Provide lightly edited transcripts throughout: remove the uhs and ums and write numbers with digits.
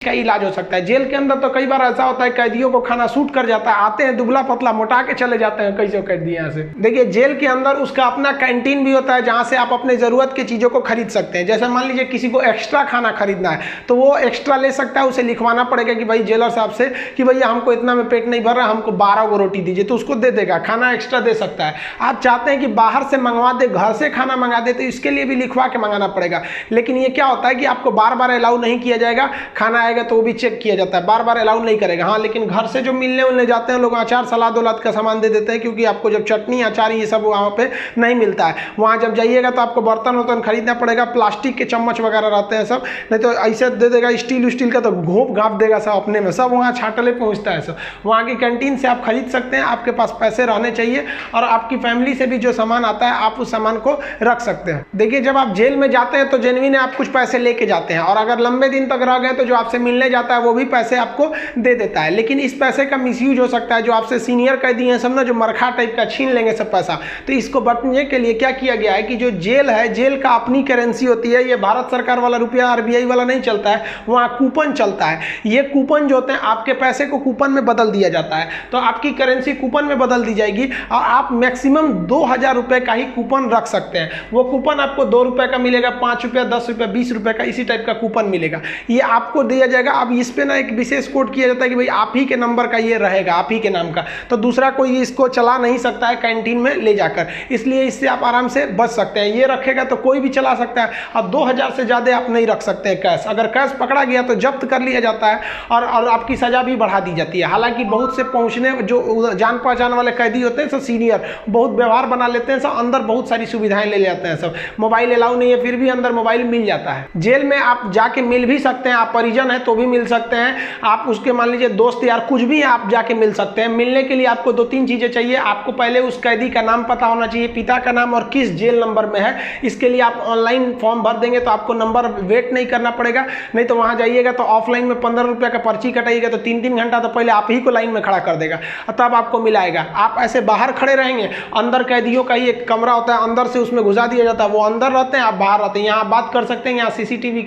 का इलाज हो सकता है। जेल के अंदर तो कई बार ऐसा होता है कैदियों को खाना सूट कर जाता है, आते हैं दुबला पतला मोटा के चले जाते हैं, कैसे कैदी यहाँ से। देखिए जेल के अंदर उसका अपना कैंटीन भी होता है जहाँ से आप अपने ज़रूरत की चीज़ों को खरीद सकते हैं। जैसे मान लीजिए किसी को एक्स्ट्रा खाना खरीदना है तो वो एक्स्ट्रा ले सकता है, उसे लिखवाना पड़ेगा कि भाई जेलर साहब से कि भैया हमको इतना में पेट नहीं भर रहा, हमको 12 गो रोटी दीजिए, तो उसको दे देगा, खाना एक्स्ट्रा दे सकता है। आप चाहते हैं कि बाहर से मंगवा दे, घर से खाना मंगा दे, तो इसके लिए भी लिखवा के मंगाना पड़ेगा। लेकिन ये क्या होता है कि आपको बार बार अलाउ नहीं किया जाएगा, खाना आएगा तो वो भी चेक किया जाता है, बार बार अलाउ नहीं करेगा। हाँ लेकिन घर से जो मिलने उलने जाते हैं लोग अचार सलाद उलाद का सामान दे देते हैं, क्योंकि आपको जब चटनी अचार ये सब वहाँ पे नहीं मिलता है। वहाँ जब जाइएगा तो आपको बर्तन वर्तन खरीदना पड़ेगा, प्लास्टिक के चम्मच वगैरह रहते हैं सब, नहीं तो ऐसे दे देगा स्टील का तो घोंप घाप देगा सब अपने में, सब वहाँ छाटले पहुँचता है सब। वहाँ की कैंटीन से आप खरीद सकते हैं, आपके पास पैसे रहने चाहिए और आपकी फैमिली से भी जो सामान आता है आप उस सामान को रख सकते हैं। देखिए जब आप जेल में जाते हैं तो जेन्युइन आप कुछ पैसे लेके जाते हैं, और अगर लंबे दिन तक रह गए तो जो आपसे मिलने जाता है वो भी पैसे आपको दे देता है। लेकिन इस पैसे का मिसयूज हो सकता है, जो आपसे सीनियर कैदी हैं सब ना, जो मरखा टाइप का छीन लेंगे सब पैसा। तो इसको बचने के लिए क्या किया गया है कि जो जेल है, जेल का अपनी करेंसी होती है, ये भारत सरकार वाला रुपया आरबीआई वाला नहीं चलता है, वहाँ कूपन चलता है। ये कूपन जो होते हैं आपके पैसे को कूपन में बदल दिया जाता है, तो आपकी करेंसी कूपन में बदल दी जाएगी और आप मैक्सिमम 2000 रुपये का ही कूपन रख सकते हैं। वो कूपन आपको 2 रुपये का मिलेगा, 5 रुपये, 10 रुपये, 20 रुपये का इसी टाइप का कूपन मिलेगा, ये आपको दिया जाएगा। अब इस पे ना एक विशेष कोड किया जाता है कि भाई आप ही के नंबर का ये रहेगा, आप ही के नाम का, तो दूसरा कोई इसको चला नहीं सकता है कैंटीन में ले जाकर, इसलिए इससे आप आराम से बच सकते हैं। ये रखेगा तो कोई भी चला सकता है। अब 2000 से ज़्यादा आप नहीं रख सकते हैं कैश, अगर कैश पकड़ा गया तो जब्त कर लिया जाता है और आपकी सज़ा भी बढ़ा दी जाती है। हालांकि बहुत से पहुँचने जो जान पहचान वाले कैदी होते हैं सब सीनियर, बहुत व्यवहार बना लेते हैं सब, अंदर बहुत सारी सुविधाएं ले जाते हैं सब। मोबाइल अलाउ नहीं है फिर भी अंदर मोबाइल मिल जाता है। जेल में आप जाके मिल भी सकते हैं, आप परिजन हैं तो भी मिल सकते हैं, आप उसके मान लीजिए दोस्त यार कुछ भी आप जाके मिल सकते हैं। मिलने के लिए आपको 2-3 चीज़ें चाहिए। आपको पहले उस कैदी का नाम पता होना चाहिए, पिता का नाम और किस जेल नंबर में है। इसके लिए आप ऑनलाइन फॉर्म भर देंगे तो आपको नंबर वेट नहीं करना पड़ेगा, नहीं तो वहाँ जाइएगा तो ऑफलाइन में 15 रुपये का पर्ची कटाइएगा तो 3-3 घंटा तो पहले आप ही को लाइन में खड़ा कर देगा और तब आपको मिलाएगा। आप ऐसे बाहर खड़े रहेंगे, अंदर कैदियों का ही एक कमरा होता है, अंदर से उसमें घुसा दिया जाता है, वो अंदर रहते हैं, आप बाहर रहते हैं। यहाँ आप बात कर सकते हैं, यहाँ CCTV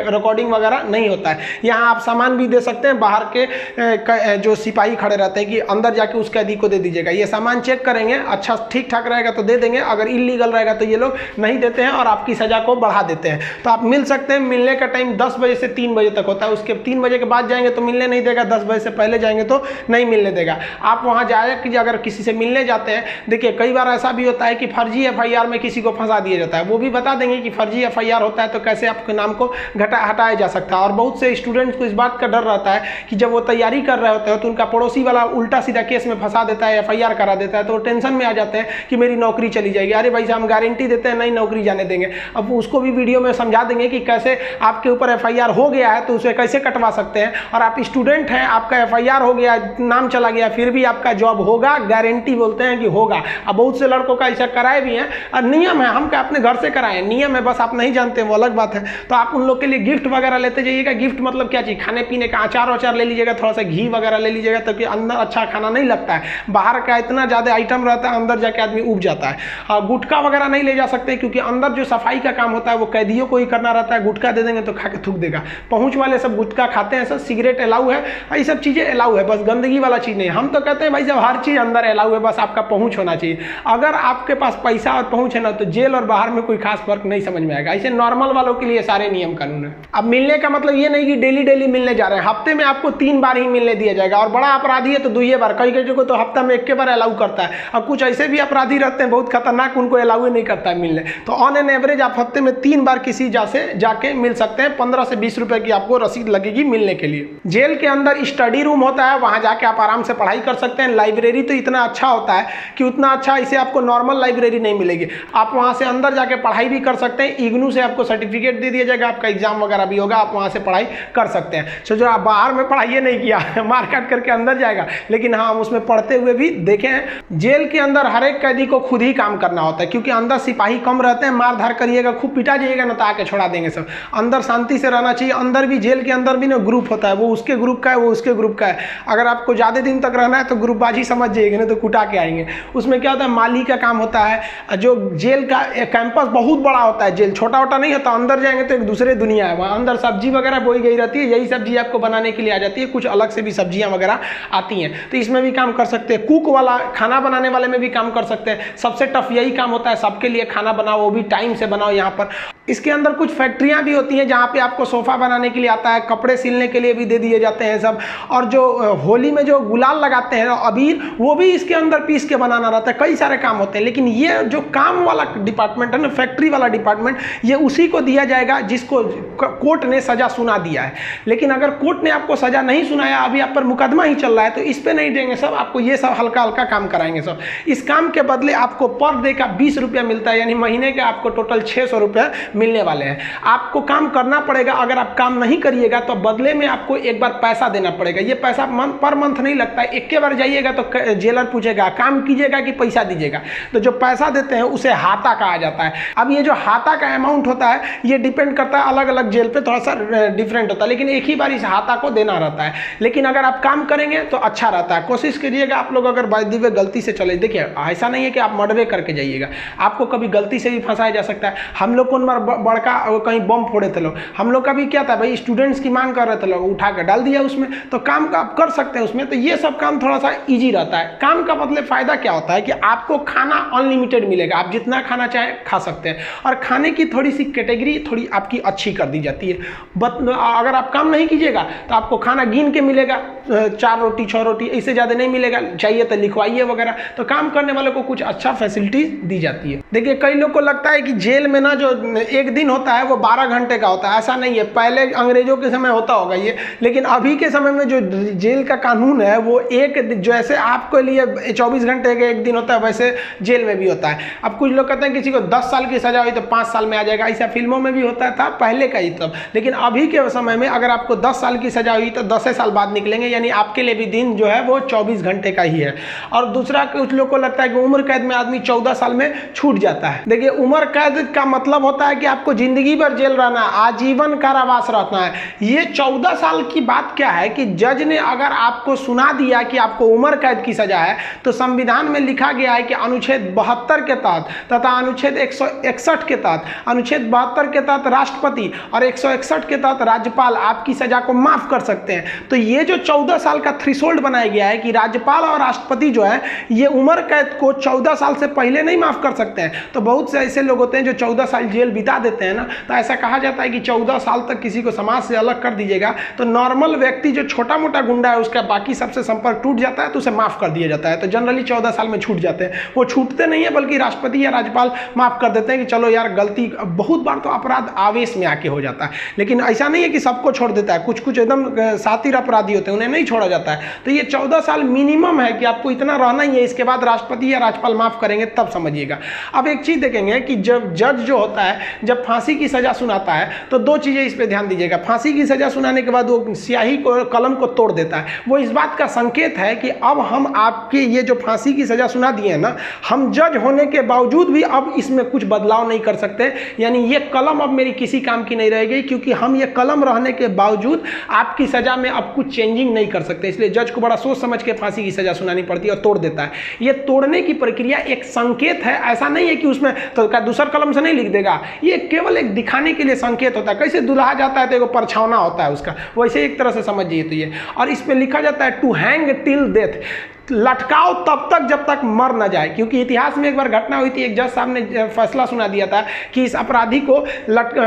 रिकॉर्डिंग वगैरह नहीं होता है। यहाँ आप सामान भी दे सकते हैं, बाहर के जो सिपाही खड़े रहते हैं कि अंदर जाके उस कैदी को दे दीजिएगा, ये सामान चेक करेंगे, अच्छा ठीक ठाक रहेगा तो दे देंगे, अगर इलीगल रहेगा तो ये लोग नहीं देते हैं और आपकी सज़ा को बढ़ा देते हैं। तो आप मिल सकते हैं। मिलने का टाइम 10 बजे से 3 बजे तक होता है, उसके 3 बजे के बाद जाएंगे तो मिलने नहीं देगा, 10 बजे से पहले जाएंगे तो नहीं मिलने देगा। आप वहाँ जाए कि अगर किसी से मिलने जाते हैं, देखिए कई बार ऐसा भी होता है कि फर्जी FIR में किसी को फंसा दिया जाता है, वो भी बता देंगे कि फर्जी FIR होता है तो कैसे आपके नाम को हटाया जा सकता है। और बहुत से स्टूडेंट्स को इस बात का डर रहता है कि जब वो तैयारी कर रहे होते हैं तो उनका पड़ोसी वाला उल्टा सीधा केस में फंसा देता है, FIR करा देता है, तो वो टेंशन में आ जाते हैं कि मेरी नौकरी चली जाएगी। अरे भाई साहब हम गारंटी देते हैं नहीं नौकरी जाने देंगे। अब उसको भी वीडियो में समझा देंगे कि कैसे आपके ऊपर FIR हो गया है तो उसे कैसे कटवा सकते हैं, और आप स्टूडेंट हैं, आपका FIR हो गया, नाम चला गया, फिर भी आपका जॉब होगा, गारंटी बोलते हैं कि होगा। अब बहुत से लड़कों का ऐसा कराए भी हैं, और नियम है, हम क्या अपने घर से कराए, नियम है, बस आप नहीं जानते वो अलग बात है। तो आप उन लोग के लिए गिफ्ट वगैरह लेते जाइएगा। गिफ्ट मतलब क्या चीज़, खाने पीने का अचार वचार ले लीजिएगा, थोड़ा सा घी वगैरह ले लीजिएगा, ताकि अंदर अच्छा खाना नहीं लगता है। बाहर का इतना ज़्यादा आइटम रहता है, अंदर जाके आदमी उब जाता है। और गुटखा वगैरह नहीं ले जा सकते, क्योंकि अंदर जो सफाई का काम होता है वो कैदियों को ही करना रहता है। गुटखा दे देंगे तो खा के थूक देगा। पहुँच वाले सब गुटखा खाते हैं, सब सिगरेट अलाउ है, ये सब चीज़ें अलाउ है, बस गंदगी वाला चीज़ नहीं। हम तो कहते हैं भाई जब हर चीज़ अंदर अलाउ है, बस आपका पहुँच होना चाहिए। अगर आपके पास पैसा और पहुँच है ना तो जेल और बाहर में कोई खास फर्क नहीं समझ में आएगा। ऐसे नॉर्मल वालों के लिए सारे नियम कानून है। अब मिलने का मतलब ये नहीं कि डेली मिलने जा रहे हैं, हफ्ते में आपको 3 बार ही मिलने दिया जाएगा, और बड़ा अपराधी है तो 2 बार, कई को तो हफ्ता में 1 बार अलाउ करता है। और कुछ ऐसे भी अपराधी रहते हैं बहुत खतरनाक, उनको अलाउ नहीं करता है मिलने। तो ऑन एन एवरेज आप हफ्ते में 3 बार किसी जाके मिल सकते हैं। 15 से 20 रुपए की आपको रसीद लगेगी मिलने के लिए। जेल के अंदर स्टडी रूम होता है, वहां जाके आप आराम से पढ़ाई कर सकते हैं। लाइब्रेरी तो इतना अच्छा होता है कि उतना अच्छा इसे आपको नॉर्मल लाइब्रेरी नहीं मिलेगी। आप वहां से अंदर जाके पढ़ाई भी कर सकते हैं। इग्नू से आपको सर्टिफिकेट दे दिया जाएगा, आपका एग्जाम वगैरह भी होगा, आप वहां से पढ़ाई कर सकते हैं। सो जो आप बाहर में पढ़ाई नहीं किया मार काट करके अंदर जाएगा, लेकिन हाँ हम उसमें पढ़ते हुए भी देखे हैं। जेल के अंदर हर एक कैदी को खुद ही काम करना होता है, क्योंकि अंदर सिपाही कम रहते हैं। मार धार करिएगा, खूब पिटा जाइएगा ना तो आके छोड़ा देंगे सब। अंदर शांति से रहना चाहिए। अंदर भी, जेल के अंदर भी ना ग्रुप होता है, वो उसके ग्रुप का है, वो उसके ग्रुप का है। अगर आपको ज़्यादा दिन तक रहना है तो ग्रुपबाजी समझ जाइएगा, ना तो कुटा के आएंगे। उसमें क्या होता है, माली का काम होता है। जो जेल का कैंपस बहुत बड़ा होता है, जेल छोटा वोटा नहीं होता। अंदर जाएंगे तो एक दूसरे दुनिया है, वहाँ अंदर सब्जी वगैरह बोई गई रहती है, यही सब्जी आपको बनाने के लिए आ जाती है। कुछ अलग से भी सब्जियां वगैरह आती हैं, तो इसमें भी काम कर सकते हैं। कुक वाला, खाना बनाने वाले में भी काम कर सकते हैं। सबसे टफ यही काम होता है, सबके लिए खाना बनाओ, वो भी टाइम से बनाओ। यहाँ पर इसके अंदर कुछ फैक्ट्रियां भी होती हैं जहाँ पे आपको सोफा बनाने के लिए आता है, कपड़े सिलने के लिए भी दे दिए जाते हैं सब। और जो होली में जो गुलाल लगाते हैं अबीर, वो भी इसके अंदर पीस के बनाना रहता है। कई सारे काम होते हैं, लेकिन ये जो काम वाला डिपार्टमेंट है ना, फैक्ट्री वाला डिपार्टमेंट, ये उसी को दिया जाएगा जिसको कोर्ट ने सजा सुना दिया है। लेकिन अगर कोर्ट ने आपको सजा नहीं सुनाया, अभी आप पर मुकदमा ही चल रहा है, तो इस पर नहीं देंगे सब, आपको ये सब हल्का हल्का काम कराएंगे सब। इस काम के बदले आपको पर डे का 20 रुपया मिलता है, यानी महीने के आपको टोटल 600 रुपये मिलने वाले हैं। आपको काम करना पड़ेगा, अगर आप काम नहीं करिएगा तो बदले में आपको एक बार पैसा देना पड़ेगा। ये पैसा पर मंथ नहीं लगता है, एक के बार जाइएगा तो जेलर पूछेगा काम कीजिएगा कि पैसा दीजिएगा, तो जो पैसा देते हैं उसे हाता कहा जाता है। अब ये जो हाता का अमाउंट होता है, ये डिपेंड करता है अलग अलग जेल पे, थोड़ा सा डिफरेंट होता है, लेकिन एक ही बार इस हाता को देना रहता है। लेकिन अगर आप काम करेंगे तो अच्छा रहता है। कोशिश करिएगा आप लोग, अगर बाय द वे गलती से चले, देखिए ऐसा नहीं है कि आप मर्डर करके जाइएगा, आपको कभी गलती से भी फंसाया जा सकता है। हम लोग कौन बार बड़का कहीं बम फोड़े थे लोग, हम लोग का भी क्या था भाई, स्टूडेंट्स की मांग कर रहे थे लोग, उठा कर डाल दिया उसमें, तो काम का आप कर सकते हैं उसमें। तो ये सब काम थोड़ा सा इजी रहता है। काम का मतलब फायदा क्या होता है कि आपको खाना अनलिमिटेड मिलेगा, आप जितना खाना चाहें खा सकते हैं, और खाने की थोड़ी सी कैटेगरी थोड़ी आपकी अच्छी कर दी जाती है। अगर आप काम नहीं कीजिएगा तो आपको खाना गिन के मिलेगा, 4 रोटी 6 रोटी, इससे ज़्यादा नहीं मिलेगा, चाहिए तो लिखवाइए वगैरह। तो काम करने वालों को कुछ अच्छा फैसिलिटी दी जाती है। देखिए कई लोग को लगता है कि जेल में ना जो एक दिन होता है वो 12 घंटे का होता है, ऐसा नहीं है। पहले अंग्रेजों के समय होता होगा ये, लेकिन अभी के समय में जो जेल का कानून है वो जैसे आपके लिए 24 घंटे का एक दिन होता है, वैसे जेल में भी होता है। अब कुछ लोग कहते हैं किसी को 10 साल की सजा हुई तो 5 साल में आ जाएगा, ऐसा फिल्मों में भी होता था पहले का ही तब। लेकिन अभी के समय में अगर आपको 10 साल की सजा हुई तो 10 साल बाद निकलेंगे, यानी आपके लिए भी दिन जो है वो 24 घंटे का ही है। और दूसरा, कुछ लोग को लगता है कि उम्र कैद में आदमी 14 साल में छूट जाता है। देखिए उम्र कैद का मतलब होता है कि आपको जिंदगी भर जेल रहना, आजीवन कारावास रहना है। ये 14 साल की बात क्या है कि जज ने अगर आपको सुना दिया कि आपको उम्र कैद की सजा है, तो संविधान में लिखा गया है कि अनुच्छेद 72 के तहत तथा अनुच्छेद 161 के तहत, अनुच्छेद 72 के तहत राष्ट्रपति और 161 के तहत राज्यपाल आपकी सजा को माफ कर सकते हैं। तो ये जो 14 साल का थ्रेशोल्ड बनाया गया है कि राज्यपाल और राष्ट्रपति जो है ये उम्र कैद को 14 साल से पहले नहीं माफ कर सकते हैं। तो बहुत से ऐसे लोग होते हैं जो 14 साल जेल बिता देते हैं ना, तो ऐसा कहा जाता है कि 14 साल तक किसी को समाज से अलग कर दीजिएगा तो नॉर्मल व्यक्ति जो छोटा मोटा गुंडा है उसका बाकी सबसे संपर्क टूट जाता है, तो उसे माफ कर दिया जाता है। तो जनरली 14 साल में छूट जाते हैं। वो छूटते नहीं है, बल्कि राष्ट्रपति या राज्यपाल माफ कर देते हैं कि चलो यार गलती, बहुत बार तो अपराध आवेश में आके हो जाता है, लेकिन ऐसा नहीं है कि सबको छोड़ देता है। कुछ कुछ एकदम सातिर अपराधी होते हैं, उन्हें नहीं छोड़ा जाता है। तो ये 14 साल मिनिमम है कि आपको इतना रहना ही है, इसके बाद राष्ट्रपति या राज्यपाल माफ करेंगे तब समझिएगा। अब एक चीज देखेंगे कि जब जज जो होता है जब फांसी की सजा सुनाता है तो 2 चीजें इस पे ध्यान दीजिएगा। फांसी की सजा सुनाने के बाद वो स्याही को, कलम को तोड़ देता है। वो इस बात का संकेत है कि अब हम आपके ये जो फांसी की सजा सुना दिए हैं ना, हम जज होने के बावजूद भी अब इसमें कुछ बदलाव नहीं कर सकते, यानी ये कलम अब मेरी किसी काम की नहीं रहेगी, क्योंकि हम ये कलम रहने के बावजूद आपकी सजा में अब कुछ चेंजिंग नहीं कर सकते। इसलिए जज को बड़ा सोच समझ के फांसी की सजा सुनानी पड़ती है और तोड़ देता है। ये तोड़ने की प्रक्रिया एक संकेत है, ऐसा नहीं है कि उसमें तो दूसरा कलम से नहीं लिख देगा, ये केवल एक दिखाने के लिए संकेत होता है। कैसे दुल्हा जाता है तो एक परछावना होता है उसका, वैसे एक तरह से समझिए तो ये। और इस पे लिखा जाता है टू हैंग टिल डेथ, लटकाओ तब तक जब तक मर न जाए। क्योंकि इतिहास में एक बार घटना हुई थी, एक जज साहब ने फैसला सुना दिया था कि इस अपराधी को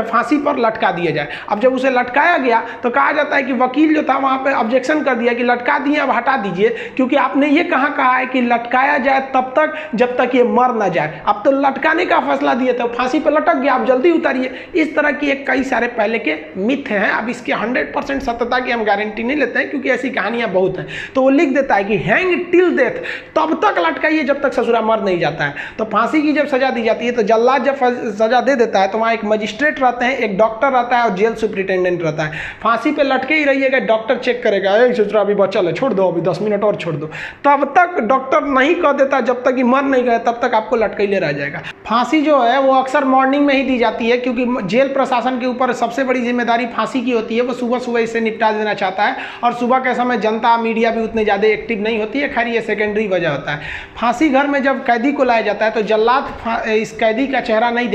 फांसी पर लटका दिया जाए। अब जब उसे लटकाया गया तो कहा जाता है कि वकील जो था वहाँ पे ऑब्जेक्शन कर दिया कि लटका दिए, अब हटा दीजिए, क्योंकि आपने ये कहा है कि लटकाया जाए तब तक जब तक ये मर न जाए। अब तो लटकाने का फैसला दिए थे, फांसी पर लटक गया, आप जल्दी उतारिए। इस तरह की एक कई सारे पहले के मिथ हैं। अब इसके 100% सत्यता की हम गारंटी नहीं लेते हैं, क्योंकि ऐसी कहानियां बहुत हैं। तो वो लिख देता है कि हैंग टिल डेथ, तब तक लटकाइए जब तक ससुरा मर नहीं जाता है। तो फांसी की जब सजा दी जाती है तो जल्लाद जब सजा दे देता है तो वहाँ एक मजिस्ट्रेट रहते हैं, एक डॉक्टर रहता है और जेल सुप्रिटेंडेंट रहता है। फांसी पे लटके ही रहिएगा, डॉक्टर चेक करेगा, ससुरा अभी बचा है, छोड़ दो, अभी 10 मिनट और छोड़ दो। तब तक डॉक्टर नहीं कह देता, जब तक कि मर नहीं गए तब तक आपको लटकैले रह जाएगा। फांसी जो है वो अक्सर मॉर्निंग में ही दी जाती है, क्योंकि जेल प्रशासन के ऊपर सबसे बड़ी जिम्मेदारी फांसी की होती है। वो सुबह सुबह इसे निपटा देना चाहता है, और सुबह के समय जनता मीडिया भी उतने ज़्यादा एक्टिव नहीं होती है। खैर ये सेकेंडरी वजह होता है। फांसी घर में जब कैदी को लाया जाता है तो जल्लाद इस कैदी का चेहरा नहीं